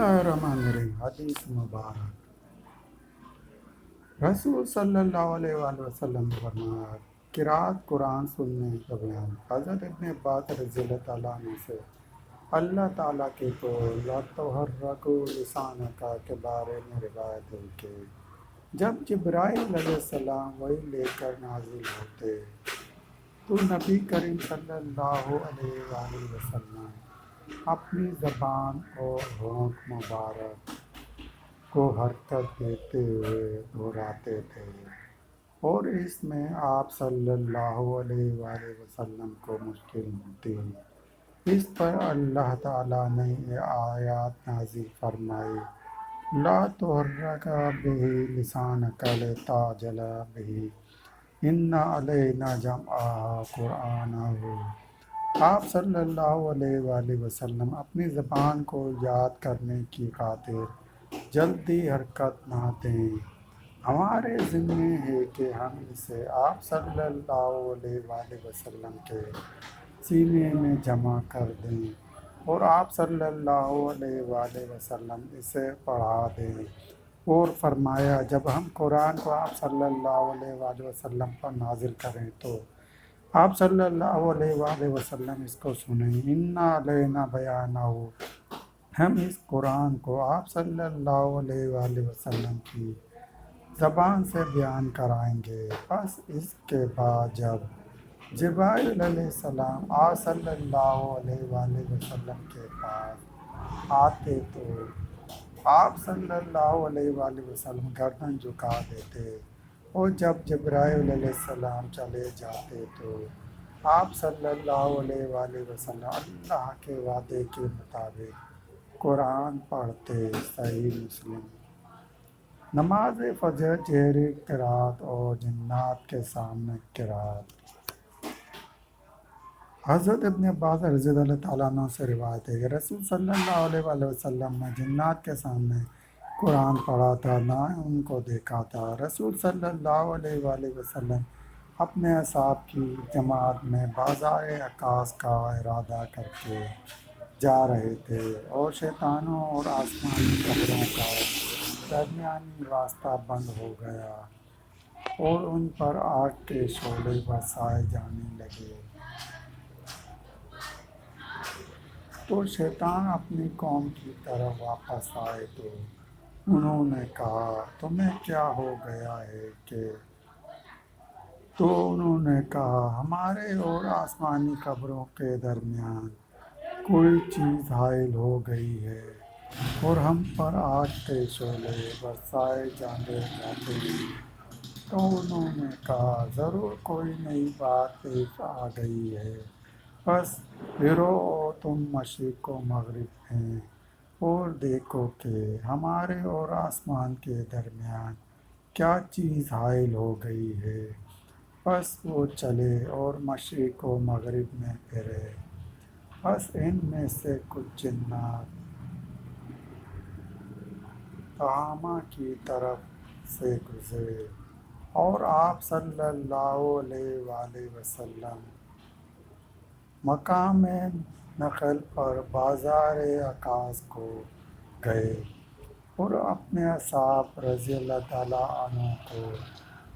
बिस्मिल्लाहिर्रहमानिर्रहीम। हदीस मुबारक। रसूल सल्लल्लाहु अलैहि वसल्लम ने फरमाया, किरात कुरान सुनने का बयान। हज़रत इब्न अब्बास रज़ियल्लाहु ताला अन्हु से अल्लाह ताला के तो ला तुहर्रकु लिसानका के बारे में रिवायत है कि जब जिब्राइल अलैहिस्सलाम वही लेकर नाजिल होते तो नबी करीम सल्लल्लाहु अलैहि वसल्लम अपनी ज़बान और होंठ मुबारक को हरकत देते हुए दोहराते थे, और इसमें आप सल्लल्लाहु अलैहि वसल्लम को मुश्किल होती। इस पर अल्लाह ताला ने ये आयत नाजिल फरमाई, ला तुहर्रक बिही लिसानका लिताजल बिही इन्ना अलैना जमअहु कुरआनहु। आप सल्लल्लाहु अलैहि वसल्लम अपनी ज़बान को याद करने की खातिर जल्दी हरकत ना दें। हमारे ज़िम्मे है कि हम इसे आप सल्लल्लाहु अलैहि वसल्लम के सीने में जमा कर दें और आप सल्लल्लाहु अलैहि वसल्लम इसे पढ़ा दें। और फरमाया, जब हम कुरान को आप सल्लल्लाहु अलैहि वसल्लम पर नाजिल करें तो आप सल्लल्लाहु अलैहि वसल्लम इसको सुनें। इन्ना अलैना बयानहु, हम इस कुरान को आप सल्लल्लाहु अलैहि वसल्लम की ज़बान से बयान कराएंगे। बस इसके बाद जब जिब्राइल अलैहिस्सलाम आप सल्लल्लाहु अलैहि वसल्लम के पास आते तो आप सल्लल्लाहु अलैहि वसल्लम गर्दन झुका देते, और जब जिब्राइल अलैहिस्सलाम चले जाते तो आप सल्लल्लाहु अलैहि वसल्लम अल्लाह के वादे के मुताबिक कुरान पढ़ते। सही मुस्लिम। नमाज फजर जहरी किरात और जिन्नात के सामने किरात। हज़रत इब्न अब्बास रज़ियल्लाहु ताला अन्हु से रिवायत है कि रसूल सल्लल्लाहु अलैहि वसल्लम ने जिन्नात के सामने कुरान पढ़ा था, ना उनको देखा था। रसूल सल्लल्लाहु अलैहि वसल्लम अपने असहाब की जमात में बाज़ार अकास का इरादा करके जा रहे थे, और शैतानों और आसमानी कब्रों का दरमियानी रास्ता बंद हो गया और उन पर आग के शोले बरसाए जाने लगे। तो शैतान अपनी कौम की तरफ वापस आए तो उन्होंने कहा, तुम्हें क्या हो गया है कि तो उन्होंने कहा, हमारे और आसमानी कब्रों के दरमियान कोई चीज़ हाइल हो गई है और हम पर आग के शोले बरसाए जाते जाते हैं। तो उन्होंने कहा, ज़रूर कोई नई बात पेश आ गई है। बस फिरो और तुम मशरिक़ व मग़रिब हैं और देखो कि हमारे और आसमान के दरमियान क्या चीज़ हाइल हो गई है। बस वो चले और मशरिक़ व मग़रिब में फिरे। बस इनमें से कुछ जिन्नात तहामा की तरफ से गुज़रे और आप सल्लल्लाहु अलैहि वसल्लम मकाम नखल पर बाज़ार अकास को गए और अपने असहाब रज़ियल्लाहु ताला अन्हु को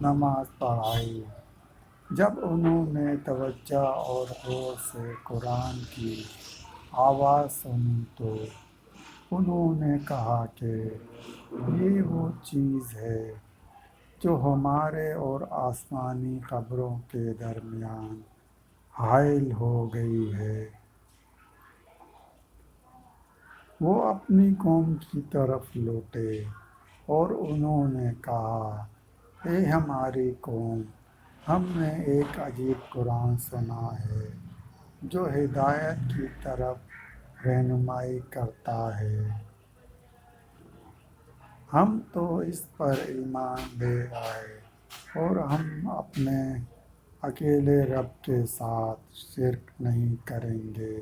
नमाज पढ़ाई। जब उन्होंने तवज्जो और गौर से कुरान की आवाज़ सुनी तो उन्होंने कहा कि ये वो चीज़ है जो हमारे और आसमानी कब्रों के दरमियान हाइल हो गई है। वो अपनी कौम की तरफ लौटे और उन्होंने कहा, ए हमारी कौम, हमने एक अजीब कुरान सुना है जो हिदायत की तरफ रहनुमाई करता है। हम तो इस पर ईमान ले आए और हम अपने अकेले रब के साथ शिर्क नहीं करेंगे।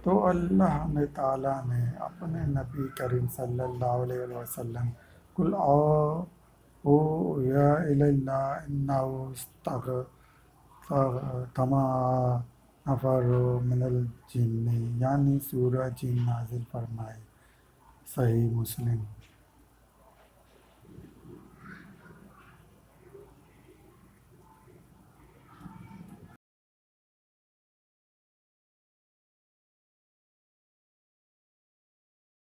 तो अल्लाह ताला ने अपने नबी करीम सल्लल्लाहु अलैहि वसल्लम कुल ओ या इल्ला इन्नहु तमा افرو من الجن یعنی سورہ جن نازل فرمائے۔ صحیح مسلم۔